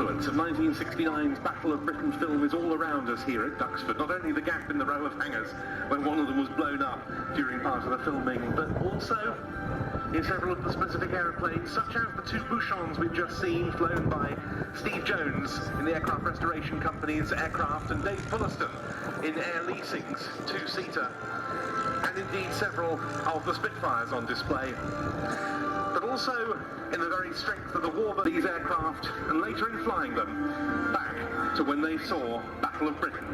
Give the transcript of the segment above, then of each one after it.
influence of 1969's Battle of Britain film is all around us here at Duxford. Not only the gap in the row of hangars when one of them was blown up during part of the filming, but also in several of the specific aeroplanes, such as the two Bouchons we've just seen, flown by Steve Jones in the Aircraft Restoration Company's aircraft, and Dave Fullerton in Air Leasing's two-seater, and indeed several of the Spitfires on display. But also in the very strength of the war of these aircraft, and later in flying them back to when they saw Battle of Britain.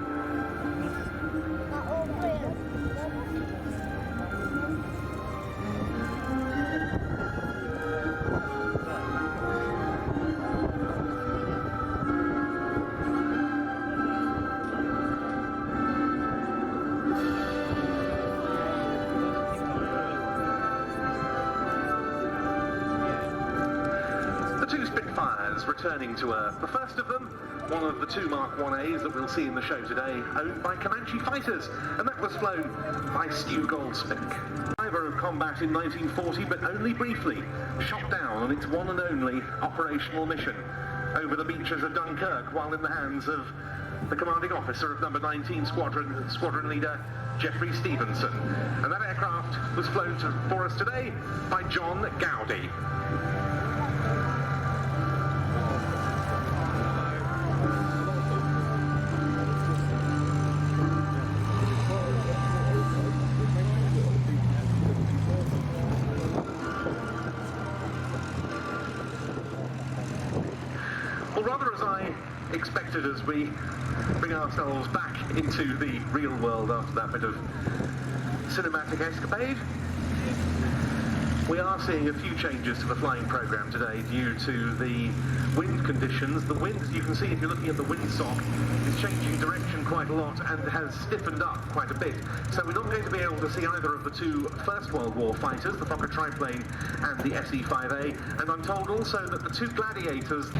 Returning to Earth. The first of them, one of the two Mark 1As that we'll see in the show today, owned by Comanche fighters, and that was flown by Stu Goldspink. Survivor of combat in 1940, but only briefly, shot down on its one and only operational mission over the beaches of Dunkirk while in the hands of the commanding officer of number 19 squadron leader Geoffrey Stevenson. And that aircraft was flown for us today by John Gowdy. Well, rather as I expected, as we bring ourselves back into the real world after that bit of cinematic escapade, we are seeing a few changes to the flying program today due to the wind conditions. The wind, as you can see if you're looking at the windsock, is changing direction quite a lot and has stiffened up quite a bit. So we're not going to be able to see either of the two First World War fighters, the Fokker triplane and the SE-5A. And I'm told also that the two Gladiators